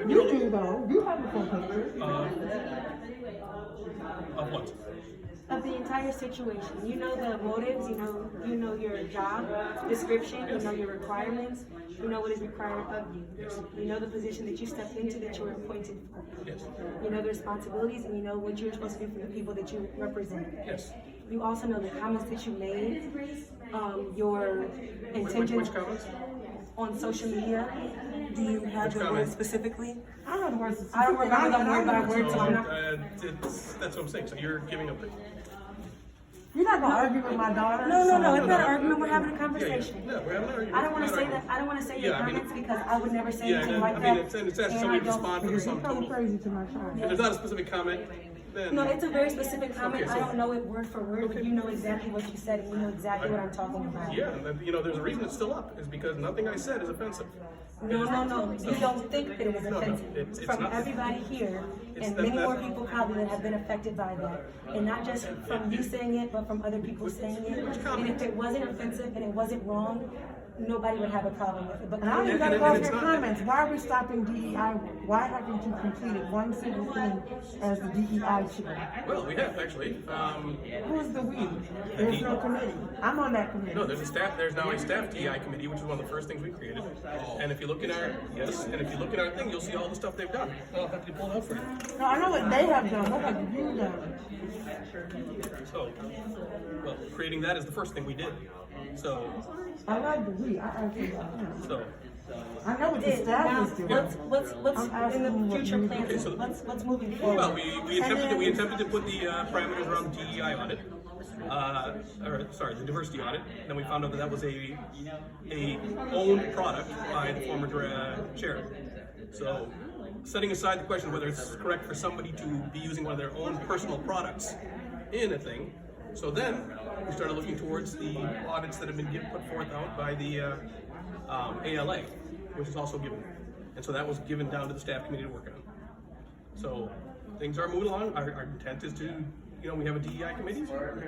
You do though. You have a full picture. Of what? Of the entire situation. You know the motives, you know your job description, you know your requirements, you know what is required of you. Yes. You know the position that you stepped into that you were appointed for. Yes. You know the responsibilities and you know what you're supposed to do for the people that you represent. Yes. You also know the comments that you made, your intentions Which comments? on social media. Do you have the words specifically? I don't know words. I don't remember them word by word, so I'm not. That's what I'm saying. So you're giving up. You're not gonna argue with my daughter. No, so- it's not an argument. We're having a conversation. No, we're having an argument. I don't want to say that. I don't want to say your comments because I would never say Yeah, anything and like I that. mean, it's asking And I somebody to don't- respond for You're some coming total. crazy to my child. If there's not a specific comment, then No, it's a very specific comment. Okay, so- I don't know it word for word, but you know exactly what you said and you know exactly what I'm talking about. yeah, and then, there's a reason it's still up. Is because nothing I said is offensive. No. You don't think that it was offensive. it's From not. everybody here It's and that- many that- more people probably that have been affected by that. And not just from you saying it, but from other people saying it. And if it wasn't offensive and it wasn't wrong, nobody would have a problem with it. But And I don't And- even and go it's your not- comments. Why are we stopping DEI? Why haven't you completed one single thing as the DEI chair? Well, we have actually. Who's the we? There's no committee. I'm on that committee. No, there's now a staff DEI committee, which is one of the first things we created. And if you look in our thing, you'll see all the stuff they've done. I'll have to pull it out for you. No, I know what they have done. What have you done? So, creating that is the first thing we did. So, I like the we. I actually got him. so I know what the Now, staff is doing. what's I'm in the asking what future you- plans? Okay, so- What's moving forward? well, we attempted to put the parameters around the DEI audit. The diversity audit. And then we found out that was a owned product by the former chair. So, setting aside the question of whether it's correct for somebody to be using one of their own personal products in a thing, so then we started looking towards the audits that have been put forth out by the ALA, which is also given. And so that was given down to the staff committee to work on. So things are moving along. Our intent is to, we have a DEI committee.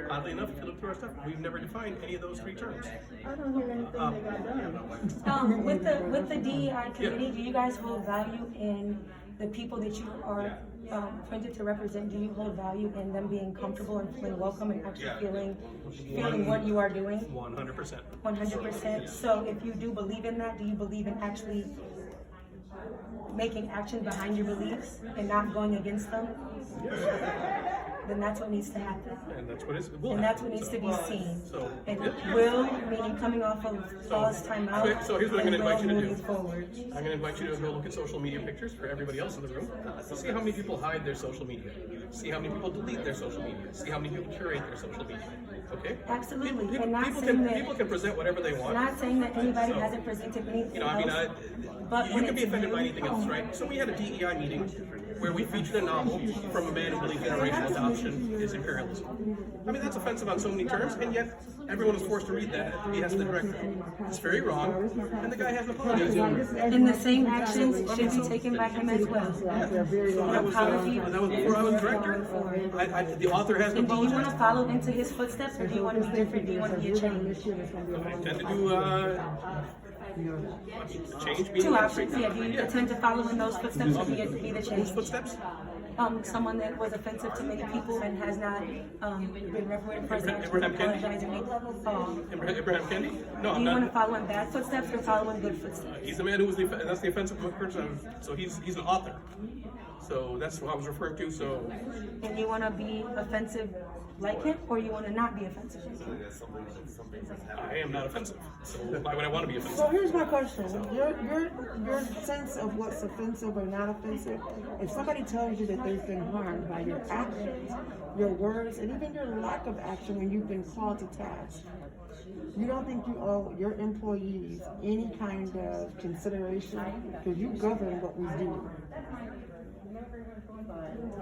Oddly enough, if you look through our stuff, we've never defined any of those three terms. I don't hear anything they got done. With the DEI committee, do you guys hold value in the people that you are appointed to represent? Do you hold value in them being comfortable and feeling welcome and actually feeling what you are doing? 100%. 100%. So if you do believe in that, do you believe in actually making action behind your beliefs and not going against them? Then that's what needs to happen. And that's what And that's what needs to be seen. So, And yeah. will, meaning coming off of pause timeout. So here's what I'm going to invite you to moving do. forward. I'm going to invite you to go look at social media pictures for everybody else in the room. See how many people hide their social media. See how many people delete their social media. See how many people curate their social media. Okay? Absolutely. People, And not people saying can, that, people can present whatever they want. not saying that anybody hasn't presented anything else. But You when can be it's offended by you- anything else, right? So we had a DEI meeting where we featured a novel from a man who believed generational adoption is imperialism. I mean, that's offensive on so many terms, and yet everyone is forced to read that. He has the director. It's very wrong, and the guy hasn't apologized. And the same actions should be taken by him as well. So that was before I was director. The author hasn't And do you want apologized. to follow into his footsteps, or do you want to be different? Do you want to be a change? I intend to do change. Two meaning options. Yeah. Do you intend to follow in those footsteps, or be the Whose change? footsteps? Someone that was offensive to many people and has not been represented for his actions, Abraham Kendi? apologizing. Abraham Kendi? No, Do I'm you want to not. follow in bad footsteps or follow in good footsteps? He's the man who was that's the offensive person. So he's an author. So that's what I was referring to. So And you want to be offensive like him, or you want to not be offensive like him? I am not offensive. So why would I want to be offensive? So here's my question. Your sense of what's offensive or not offensive, if somebody tells you that they've been harmed by your actions, your words, and even your lack of action when you've been called to task, you don't think you owe your employees any kind of consideration because you govern what we do?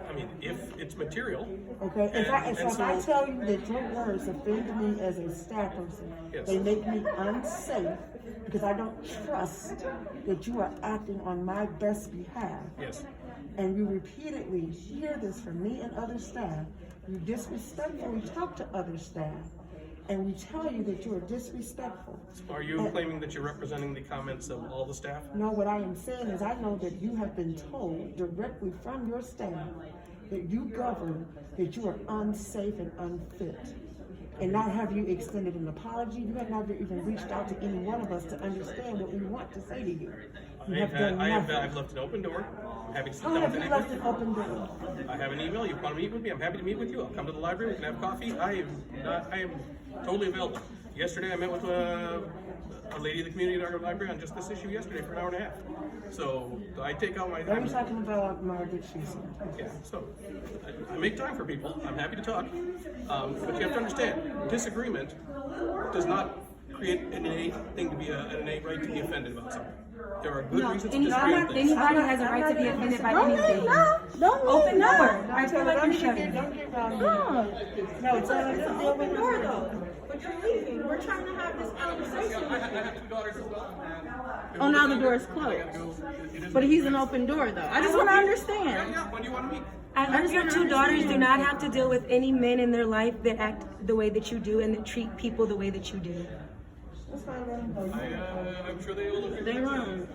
I mean, if it's material. Okay, if I so- tell you that your words offend me as a staff person, Yes. they make me unsafe because I don't trust that you are acting on my best behalf, Yes. and you repeatedly hear this from me and other staff, you disrespectfully talk to other staff, and we tell you that you are disrespectful. Are you claiming that you're representing the comments of all the staff? No, what I am saying is I know that you have been told directly from your staff that you govern that you are unsafe and unfit. And not have you extended an apology. You have not even reached out to any one of us to understand what we want to say to you. I've left an open door. I'm happy to sit How down have with you left anyone. an open door? I have an email. You want to meet with me? I'm happy to meet with you. I'll come to the library. We can have coffee. I am totally available. Yesterday, I met with a lady in the community at our library on just this issue yesterday for an hour and a half. So I take out my Are time. you talking about Margaret Sheeson? Yeah, so I make time for people. I'm happy to talk. But you have to understand, disagreement does not create an innate thing to be an innate right to be offended about something. There are good reasons to disagree on things. Anybody has a right to be offended by Don't leave, anything. no. Don't leave, Open no. door. I feel like you're shutting. Don't get around No. No, it's It's an open door though. But you're leaving. We're trying to have this conversation. I have 2 daughters as well. Oh, now the door is closed. But he's an open door though. I just want to understand. Yeah, when do you want to meet? I learned your 2 daughters do not have to deal with any men in their life that act the way that you do and that treat people the way that you do. That's fine, let him go. I'm sure they will agree. They run.